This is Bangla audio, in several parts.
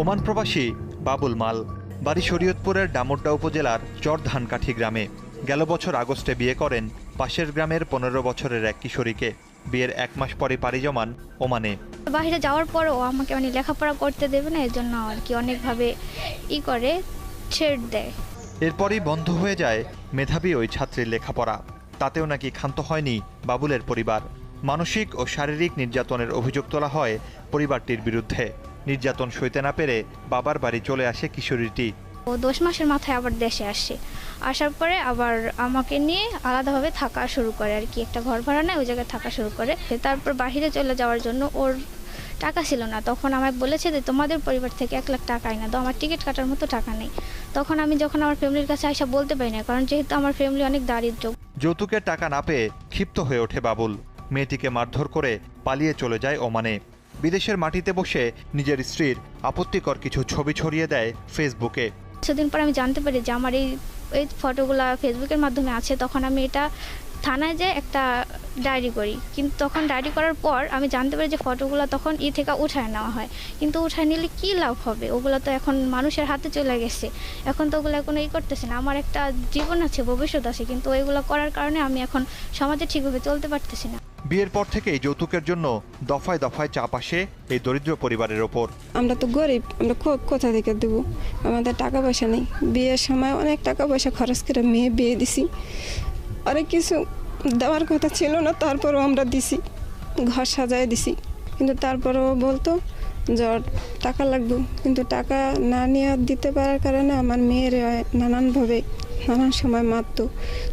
ওমান প্রবাসী বাবুল মাল, বাড়ি শরীয়তপুরের ডামুড্ডা উপজেলার চরধানকাঠি গ্রামে। গেল বছর আগস্টে বিয়ে করেন পাশের গ্রামের 15 বছরের এক কিশোরীকে। বিয়ের 1 মাস পরে পাড়ি জমান ওমানে। বাইরে যাওয়ার পরও আমাকে লেখাপড়া করতে দেবে না, এর জন্য আর কি অনেকভাবে করে ছেড়ে দেয়। এরপরই বন্ধ হয়ে যায় মেধাবী ওই ছাত্রীর লেখাপড়া। তাতেও নাকি ক্ষান্ত হয়নি বাবুলের পরিবার। মানসিক ও শারীরিক নির্যাতনের অভিযোগ তোলা হয় পরিবারটির বিরুদ্ধে। নির্যাতন সইতে না পেরে বাবার বাড়ি চলে আসে কিশোরীটি। ও 10 মাসের মাথায় আবার দেশে আসে। আসার পরে আবার আমাকে নিয়ে আলাদাভাবে থাকা শুরু করে আর কি, একটা ঘর ভাড়া নেয়, ওই জায়গায় থাকা শুরু করে। তারপর বাইরে চলে যাওয়ার জন্য ওর টাকা ছিল না। তখন আমাকে বলেছে যে তোমাদের পরিবার থেকে 1 লাখ টাকা এনে দাও, আমার টিকিট কাটার মতো টাকা নেই। তখন আমি যখন আমার ফ্যামিলির কাছে আইসা বলতে পারি না, কারণ যেহেতু আমার ফ্যামিলি অনেক দারিদ্র। যৌতুকের টাকা না পেয়ে ক্ষিপ্ত হয়ে ওঠে বাবুল। মেয়েটিকে মারধর করে পালিয়ে চলে যায় ওমানে। বিদেশের মাটিতে বসে নিজের স্ত্রীর আপত্তিকর কিছু ছবি ছড়িয়ে দেয় ফেসবুকে। কিছুদিন পর আমি জানতে পারি যে আমার এই ফটোগুলা ফেসবুকের মাধ্যমে আছে। তখন আমি এটা থানায় যেয়ে একটা ডায়েরি করি, কিন্তু তখন ডায়েরি করার পর আমি জানতে পারি যে ফটোগুলো তখন থেকে উঠায় নেওয়া হয়। কিন্তু উঠায় নিলে কী লাভ হবে, ওগুলো তো এখন মানুষের হাতে চলে গেছে। এখন তো ওগুলো কোনো করতেছে না। আমার একটা জীবন আছে, ভবিষ্যৎ আছে, কিন্তু ওইগুলো করার কারণে আমি এখন সমাজে ঠিকভাবে চলতে পারতেছি না। বিয়ের পর থেকেই যৌতুকের জন্য দফায় দফায় চাপ আসে এই দরিদ্র পরিবারের ওপর। আমরা তো গরিব, আমরা কোথা থেকে দেবো? আমাদের টাকা পয়সা নেই। বিয়ের সময় অনেক টাকা পয়সা খরচ করে মেয়ে বিয়ে দিছি, অনেক কিছু দেওয়ার কথা ছিল না, তারপরও আমরা দিছি, ঘর সাজায় দিছি। কিন্তু তারপরেও বলতো যে টাকা লাগবে, কিন্তু টাকা না নিয়ে দিতে পারার কারণে আমার মেয়ের নানানভাবে নানান সময় মারত,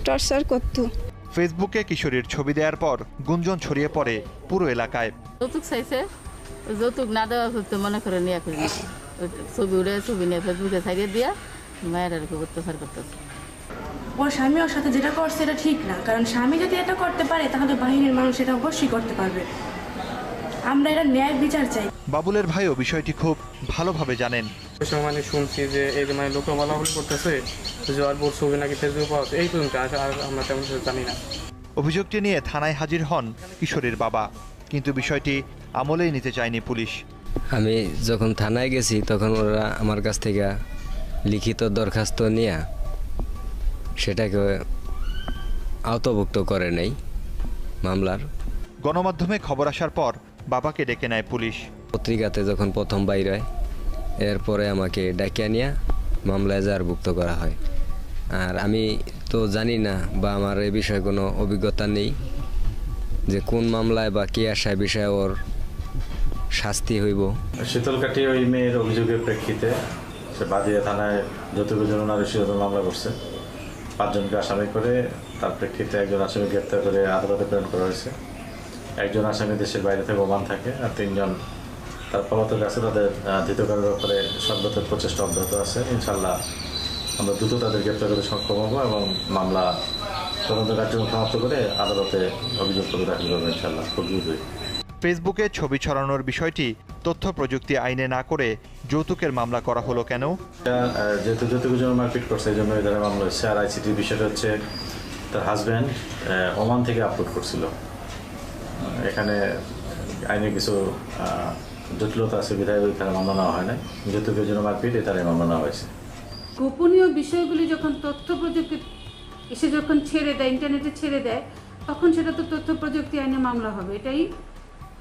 টর্চার করতো। ফেসবুকে কিশোরীর ছবি দেওয়ার পর গুঞ্জন ছড়িয়ে পড়ে পুরো এলাকায়। যৌতুক চাইছে, যৌতুক না দেওয়া করতে মনে করে নিয়ে ছবি উড়ে ছবি নিয়ে ফেসবুকে ছাড়িয়ে দিয়া মায়ের আর কি অত্যাচার করতেছে। ওর স্বামী ওর সাথে যেটা করছে এটা ঠিক না, কারণ স্বামী যদি এটা করতে পারে তাহলে বাহিনীর মানুষ এটা অবশ্যই করতে পারবে। আমরা এটা ন্যায় বিচার চাই। বাবুলের ভাইও বিষয়টি খুব ভালোভাবে জানেন। মানে শুনছি যে এই যে মানে লোকে বলা বলি করতেছে যে আর বোর ছবি নাকি ফেসবুকে পাওয়া, এই পর্যন্ত আর আমরা তেমন জানি না। অভিযোগটি নিয়ে থানায় হাজির হন কিশোরীর বাবা, কিন্তু বিষয়টি আমলেই নিতে চায়নি পুলিশ। আমি যখন থানায় গেছি তখন ওরা আমার কাছ থেকে লিখিত দরখাস্ত নিয়ে সেটাকে আওতাভুক্ত করে নেই মামলার। গণমাধ্যমে খবর আসার পর বাবাকে ডেকে নেয় পুলিশ। পত্রিকাতে যখন প্রথম বাইর হয় এরপরে আমাকে ডাকিয়ে নিয়ে মামলায় জারভুক্ত করা হয়। আর আমি তো জানি না বা আমার এ বিষয়ে কোনো অভিজ্ঞতা নেই যে কোন মামলায় বা কে আসায় বিষয়ে ওর শাস্তি হইব। শীতলকাঠি ওই মেয়ের অভিযোগের প্রেক্ষিতে সে বাদিয়া থানায় যৌতুকের জন্য নারী নির্যাতন মামলা করছে। 5 জনকে আসামি করে তার প্রেক্ষিতে একজন আসামি গ্রেপ্তার করে আদালতে প্রেরণ করা হয়েছে। একজন আসামি দেশের বাইরে থেকে ওমান থাকে, আর 3 জন তার পলাতক আছে। তাদের ধৃত করার ব্যাপারে সর্বত প্রচেষ্টা অব্যাহত আছে। ইনশাল্লাহ আমরা দ্রুত তাদের গ্রেপ্তার করতে সক্ষম হবো এবং মামলা তদন্ত কার্যক্রম সমাপ্ত করে আদালতে অভিযোগপত্র দাখিল করবো ইনশাল্লাহ খুব দ্রুতই। ফেসবুকে ছবি ছড়ানোর বিষয়টি তথ্য প্রযুক্তি আইনে না করে যৌতুকের মামলা করা হলো কেন? যেহেতু যৌতুকের জন্য মারপিট করছে এই জন্য এই ধরনের মামলা হচ্ছে। আর আইসিটির বিষয়টা হচ্ছে তার হাজব্যান্ড ওমান থেকে আপলোড করছিল। এখানে আইনে কিছু জটিলতা আছে, বিধায় এখানে মামলা নেওয়া হয় না। যৌতুকের জন্য মারপিট এ তারাই মামলা নেওয়া হয়েছে। গোপনীয় বিষয়গুলি যখন তথ্য প্রযুক্তি এসে যখন ছেড়ে দেয়, ইন্টারনেটে ছেড়ে দেয়, তখন সেটা তো তথ্য প্রযুক্তি আইনে মামলা হবে। এটাই